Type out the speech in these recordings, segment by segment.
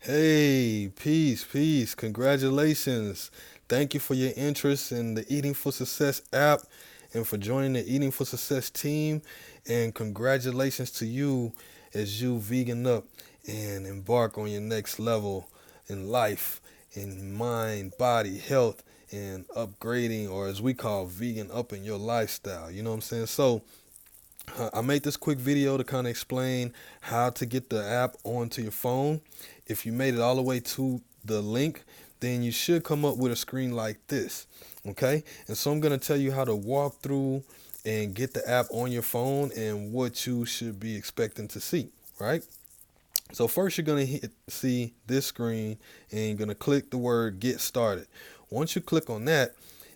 Hey, peace, peace. Congratulations. Thank you for your interest in the Eating for Success app and for joining the Eating for Success team. And congratulations to you as you vegan up and embark on your next level in life, in mind, body, health, and upgrading, or as we call vegan up in your lifestyle. You know what I'm saying? So, I made this quick video to kind of explain how to get the app onto your phone. If you made it all the way to the link, then you should come up with a screen like this. Okay? And so I'm going to tell you how to walk through and get the app on your phone and what you should be expecting to see, right? So first you're going to see this screen and you're going to click the word get started. Once you click on that,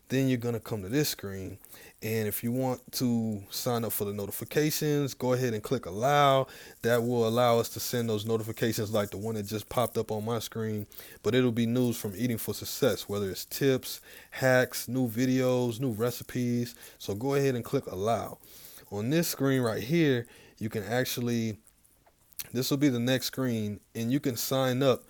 then you're going to come to this screen. And if you want to sign up for the notifications, go ahead and click allow. That will allow us to send those notifications like the one that just popped up on my screen. But it'll be news from Eating for Success, whether it's tips, hacks, new videos, new recipes. So go ahead and click allow. On this screen right here, you can actually, this will be the next screen, and you can sign up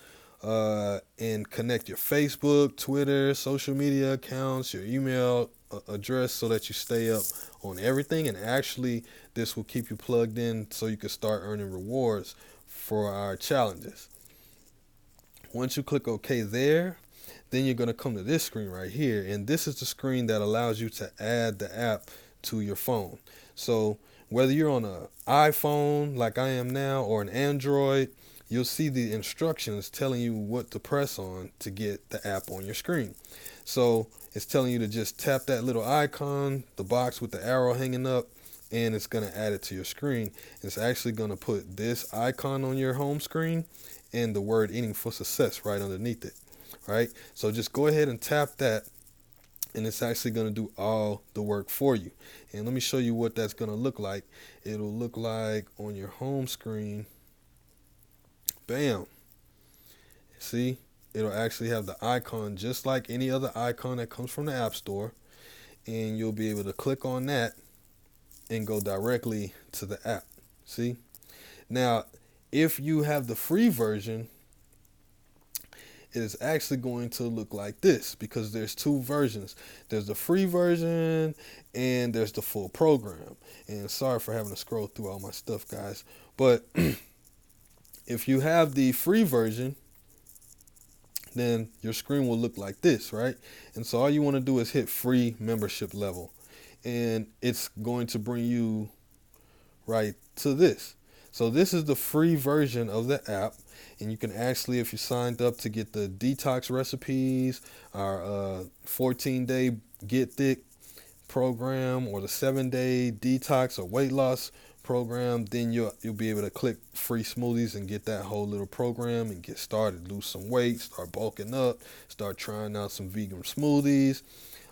and connect your Facebook, Twitter, social media accounts, your email address so that you stay up on everything. And actually, this will keep you plugged in so you can start earning rewards for our challenges. Once you click OK there, then you're going to come to this screen right here. And this is the screen that allows you to add the app to your phone. So whether you're on an iPhone like I am now or an Android, you'll see the instructions telling you what to press on to get the app on your screen. So it's telling you to just tap that little icon, the box with the arrow hanging up, and it's going to add it to your screen. It's actually going to put this icon on your home screen and the word Eating for Success right underneath it. Right? So just go ahead and tap that, and it's actually going to do all the work for you. And let me show you what that's going to look like. It'll look like on your home screen. Bam. See, it'll actually have the icon just like any other icon that comes from the App Store. And you'll be able to click on that and go directly to the app. See? Now, if you have the free version, it is actually going to look like this because there's two versions. There's the free version and there's the full program. And sorry for having to scroll through all my stuff, guys. But if you have the free version, then your screen will look like this, right? And so all you want to do is hit free membership level. And it's going to bring you right to this. So this is the free version of the app. And you can actually, if you signed up to get the detox recipes, our 14-day Get Thick program, or the 7-day detox or weight loss program, then you'll be able to click free smoothies and get that whole little program and get started, lose some weight, start bulking up, start trying out some vegan smoothies.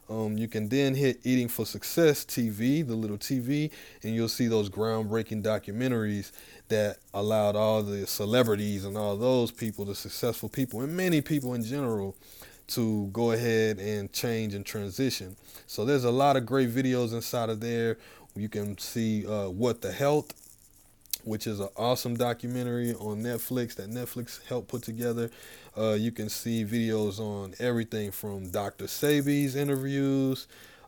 You can then hit Eating for Success TV, the little TV, and you'll see those groundbreaking documentaries that allowed all the celebrities and all those people, the successful people, and many people in general, to go ahead and change and transition. So there's a lot of great videos inside of there. You can see What the Health, which is an awesome documentary on Netflix that Netflix helped put together. You can see videos on everything from Dr. Sebi's interviews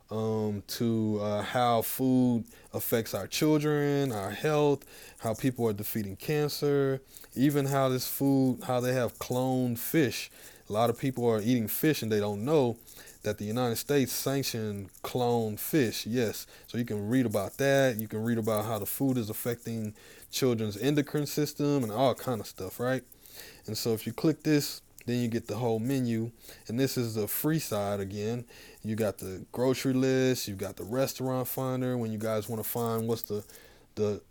to how food affects our children, our health, how people are defeating cancer, even how this food, how they have cloned fish. A lot of people are eating fish and they don't know that the United States sanctioned cloned fish. Yes, so you can read about that. You can read about how the food is affecting children's endocrine system and all kind of stuff, right? And so if you click this, then you get the whole menu. And this is the free side again. You got the grocery list. You got the restaurant finder when you guys want to find what's the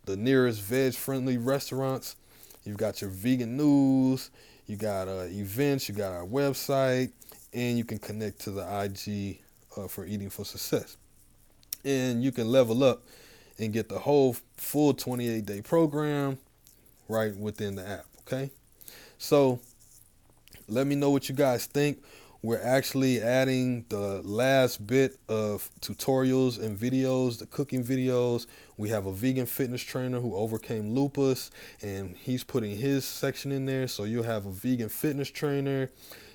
nearest veg-friendly restaurants. You've got your vegan news. You got events. You got our website. And you can connect to the IG for Eating for Success. And you can level up and get the whole full 28-day program right within the app, okay? So let me know what you guys think. we're actually adding the last bit of tutorials and videos, the cooking videos. We have a vegan fitness trainer who overcame lupus, and he's putting his section in there. So you'll have a vegan fitness trainer.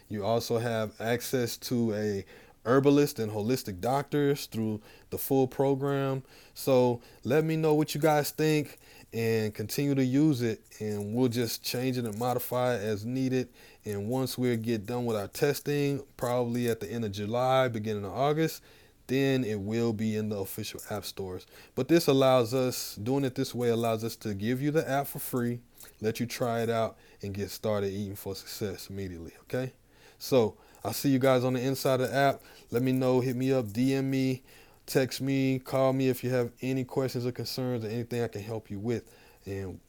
You also have access to a herbalist and holistic doctors through the full program. So let me know what you guys think and continue to use it, and we'll just change it and modify it as needed. And once we get done with our testing, probably at the end of July, beginning of August, then it will be in the official app stores. But this allows us, doing it this way allows us to give you the app for free, let you try it out, and get started eating for success immediately, okay? So I'll see you guys on the inside of the app. Let me know, hit me up, DM me, text me, call me if you have any questions or concerns or anything I can help you with. And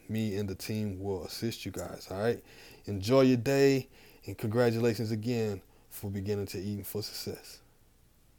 me and the team will assist you guys, all right? Enjoy your day, and congratulations again for beginning to Eating for Success.